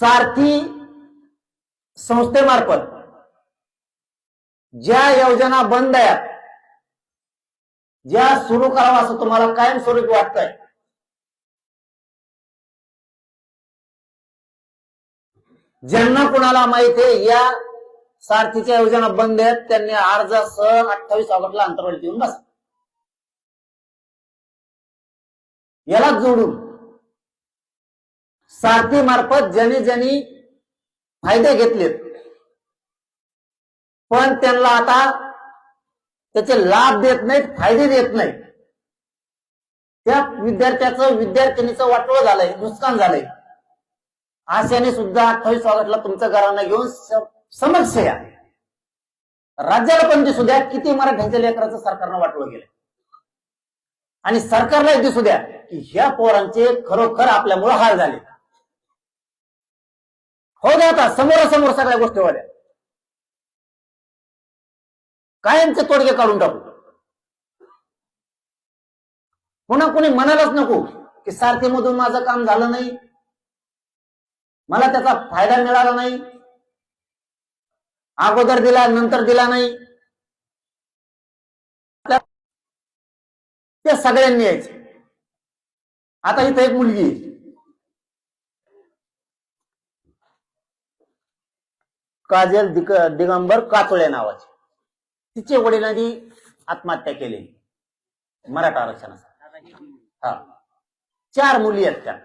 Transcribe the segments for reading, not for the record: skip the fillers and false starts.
सारथी संस्थेमार्फत ज्या योजना बंद आहेत, ज्या सुरू करावं असं तुम्हाला कायमस्वरूपी वाटतंय, ज्यांना कुणाला माहिती आहे या सारथीच्या योजना बंद आहेत, त्यांनी अर्जासह 28 ऑगस्टला अंतर्वली येऊन बसा. याला जोडून सारथी मार्फत ज्यांनी फायदे घेतलेत पण त्यांना आता त्याचे लाभ देत नाहीत, फायदे देत नाहीत, त्या विद्यार्थिनीचं वाटोळं झालंय, नुकसान झालंय. अशाने सुद्धा 28 ऑगस्टला तुमचं घरांना घेऊन समक्ष या. राज्याला पण दिसू द्या किती मराठ्यांच्या लेकराचं सरकारनं वाटोळं गेलंय, आणि सरकारला दिसू द्या की ह्या पोरांचे खरोखर आपल्यामुळे हाल झाले. हो द्या आता समोरासमोर सगळ्या गोष्टी होत्या, कायमचे तोडगे काढून टाकू. पुन्हा कोणी म्हणायलाच नको की सारथीमधून माझं काम झालं नाही, मला त्याचा फायदा मिळाला नाही, अगोदर दिला नंतर दिला नाही. ते सगळ्यांनी यायचे. आता इथं एक मुलगी आहे, काजल दिगंबर कातोळे नावाची. तिचे वडिलांनी आत्महत्या केली मराठा आरक्षणासाठी. हा, 4 मुली आहेत त्या,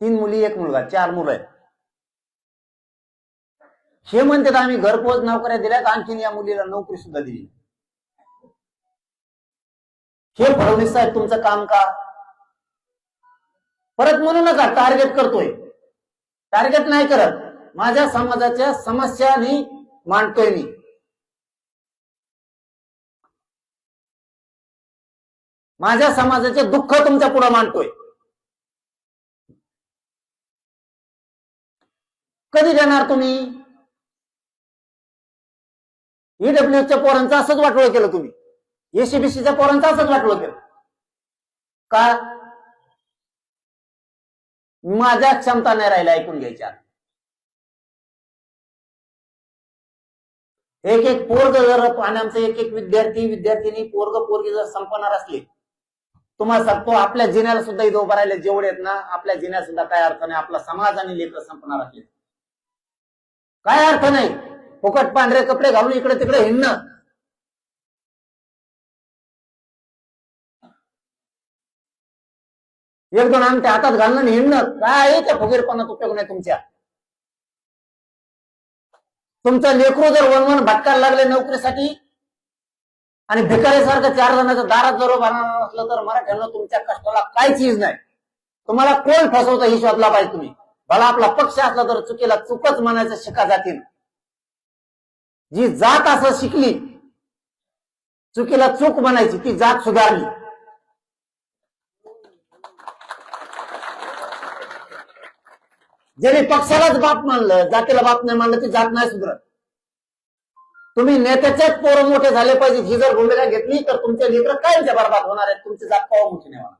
3 मुली 1 मुलगा, 4 मुलं आहेत. हे म्हणतात आम्ही घरपोच नोकऱ्या दिल्यात, आणखीन या मुलीला नोकरी सुद्धा दिली. हे फडणवीस साहेब तुमचं काम का? परत म्हणू नका टार्गेट करतोय, टार्गेट नाही करत. माझ्या समाजाच्या समस्या मांडतोय मी. माझ्या समाजाचे दुःख तुमच्या पुढे मांडतोय. कधी देणार तुम्ही? ईडब्ल्यूच्या पोरांचं असंच वाटोळं केलं तुम्ही, एसीबीसीच्या पोरांचं असंच वाटोळं केलं का? माझ्या क्षमता नाही राहिला ऐकून घ्यायच्या. एक पोरग जर पाण्याचं एक विद्यार्थिनी पोरगी जर संपणार असले, तुम्हाला सांगतो आपल्या जिन्याला सुद्धा इथं उभं राहिले जेवढे आहेत ना, आपल्या जिन्यात सुद्धा काय अर्थ नाही. आपला समाज आणि लेकर संपणार असले काय अर्थ नाही. फुकट पांढरे कपडे घालून इकडे तिकडे हिंडणं, एक दोन अंगठे हातात घालणं हिंडणं, काय त्या फुगीरपणात उपयोग नाही तुमच्या. तुमचं लेकरू जर वनवन भटकायला लागले नोकरीसाठी आणि भिकारीसारखं 4 जणांच्या दारात जर उभारणार असलं तर मराठ्यांना तुमच्या कष्टाला काय चीज नाही. तुम्हाला कोण फसवतं ही शोधला पाहिजे तुम्ही. भला आपला पक्ष असला तर चुकीला चुकच म्हणायचं शिका जातील. जी जात असं शिकली चुकीला चूक म्हणायची, ती जात सुधारली. ज्याने पक्षालाच बाप मानलं, जातीला बाप नाही मानलं, ती जात नाही सुधारत. तुम्ही नेत्याचेच पोरं मोठे झाले पाहिजे ही जर भूमिका घेतली तर तुमचे लेकर कायमचे बरबाद होणार आहेत. तुमची जात कवा मोठी नाही होणार.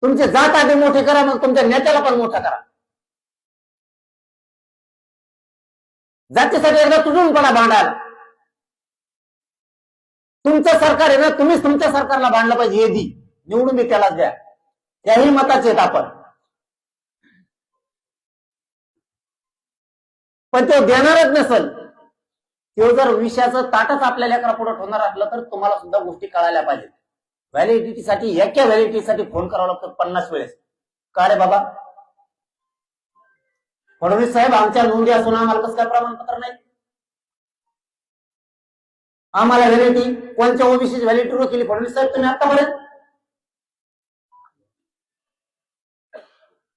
तुमची जात आधी मोठी करा, मग तुमच्या नेत्याला पण मोठा करा. जातीसाठी एकदा तुटून पडा भांडायला. तुमचं सरकार आहे ना, तुम्हीच तुमच्या सरकारला भांडलं पाहिजे. हे दी निवडून मी त्यालाच द्या, त्याही मताचे आहेत आपण. पण तो देणारच नसेल, तो जर विषयाचं ताटच आपल्या लेकरा पुढे ठेवणार असलं तर तुम्हाला सुद्धा गोष्टी कळायला पाहिजेत. व्हॅलिडिटीसाठी एका व्हॅलिडिटीसाठी फोन करावा लागतो 50 वेळेस. का रे बाबा फडणवीस साहेब, आमच्या नोंदी असून आम्हाला कसं काय प्रमाणपत्र नाही? आम्हाला व्हॅलिडिटी कोणत्या ओबीसी व्हॅलिडिटी केली फडणवीस साहेब तुम्ही आतापर्यंत?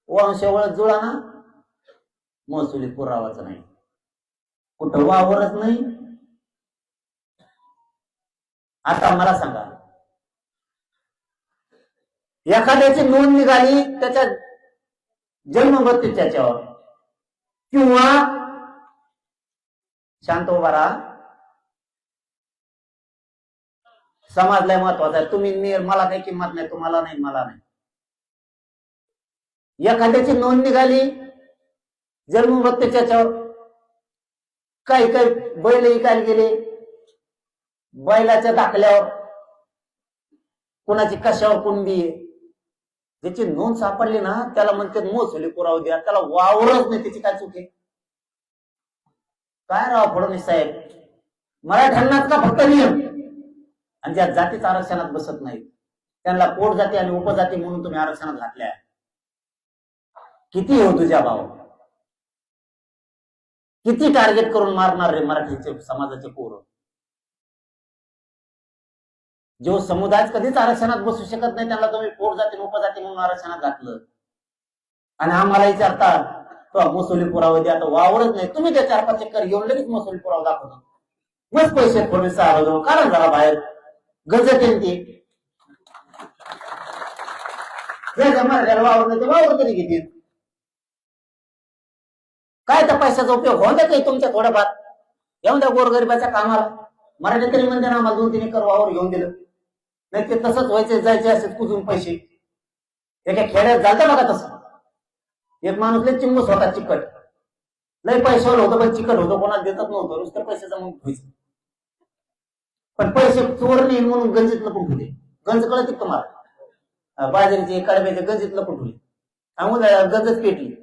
वंशावळ जुळा ना, महसुली पुरावाच नाही, कुठं वावरच नाही. आता मला सांगा, एखाद्याची नोंद निघाली त्याच्या जन्ममृत्यू त्याच्यावर, किंवा शांत उभा राहा, समाज लय महत्वाचा आहे. तुम्ही मला काही किंमत नाही, तुम्हाला नाही, मला नाही. एखाद्याची नोंद निघाली जन्म मृत्यूच्या याच्यावर, काही काही बैल विकायला गेले, बैलाच्या दाखल्यावर कोणाची कशावर कुंडी आहे, ज्याची नोंद सापडली ना त्याला म्हणतात मोसली पुरावा द्या, त्याला वावरच नाही, त्याची काय चूक आहे? काय राव फडणवीस साहेब, मराठ्यांनाच का फक्त नियम, आणि ज्या जातीचं आरक्षणात बसत नाही त्यांना पोट जाती आणि उपजाती म्हणून तुम्ही आरक्षणात घातल्या. किती हो तुझ्या भाव, किती टार्गेट करून मारणार रे मराठीचे समाजाचे पोरं. जो समुदाय कधीच आरक्षणात बसू शकत नाही त्यांना तुम्ही पोट जाती उपजाती म्हणून आरक्षणात घातलं. आणि आम्हाला विचारतात तो महसुली पुरावा द्या, आता वावरच नाही. तुम्ही त्या 4-5 एकर घेऊन लगेच महसुली पुरावा दाखवतो, मस्त पैसे थोडेसे आलो कारण जरा बाहेर गजत येईल ते वावर नाही ते वावर तरी घेतील. काय त्या पैशाचा उपयोग होऊन द्या काही तुमच्या थोड्याफार, येऊन द्या गोरगरिबाच्या कामाला. मराठी तरी म्हणते ना आम्हाला 2-3 एकर वावर घेऊन दिलं, नाही ते तसंच व्हायचे, जायचे असे कुजून पैसे. एका खेड्यात झालं बघा तसं, एक माणूस लय चिंबूस होता, चिकट लय पैशावर होतं पण चिकट होतं, कोणाला देतच नव्हतं, नुसतं पैसे जमा व्हायचं. पण पैसे चोर नाही म्हणून गंजीत लपून ठेवले. गंज कळत तुम्हाला, बाजारीचे कडब्याचे गंजीत लपून ठेवले, गंजच पेटली.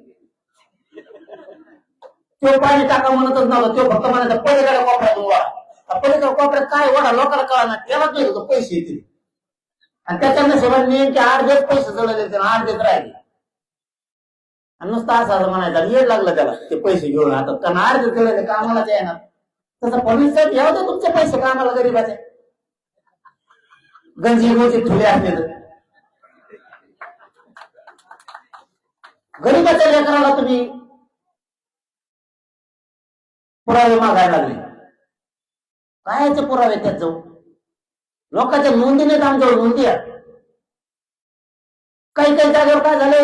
तो पाणी टाका म्हणतच नव्हता, तो फक्त म्हणायचा पलीकडे कोपऱ्यातून वाढा. पलीकडे कोपऱ्यात काय वाढा लोकांना कळा, त्यालाच नाही होतं पैसे येतील. आणि त्याच्या नशिबाने नेमके 8 दिवस पैसे जळले, 8 दिवस राहिले. आणि नुसतं असं म्हणायचा, येड लागलं त्याला ते पैसे घेऊन. आता कारण 8 दिवस जळले कामालाच येणार. तसं फडणवीस साहेब घ्याव दे तुमचे पैसे कामाला, गरीबाचे गंजी गोची ठुले असले तर. गरीबाच्या लेकराला तुम्ही पुरावे मागायला लागले. कायचे पुरावे त्यात जाऊ, लोकांच्या नोंदी नाहीत आमच्यावर, नोंदी आहेत. काही काही जागेवर काय झाले,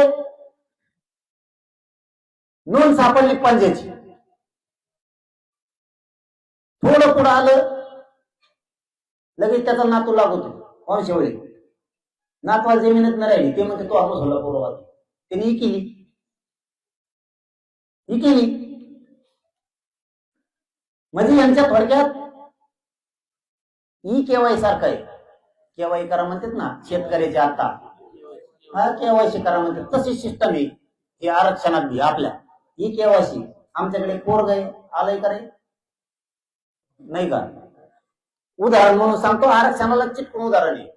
नोंद सापडली पंजाची, थोडं पुढं आलं लगेच त्याचा नातू लागतो वंशवळी, नातवाला जमीनच नाही राहिली, ते म्हणते तो आपण झाला पुरावा, त्यांनी ही केली. म्हणजे यांच्या थोडक्यात ई केवाय सारखं आहे. केवाय करा म्हणतात ना शेतकऱ्याचे, आता हा केवायसी करा म्हणतात, तशी सिस्टम आहे हे आरक्षणात बी. आपल्या ई केवायसी आमच्याकडे पोरग आलंय करे नाही का. उदाहरण म्हणून सांगतो, आरक्षणाला चिटकून उदाहरण आहे.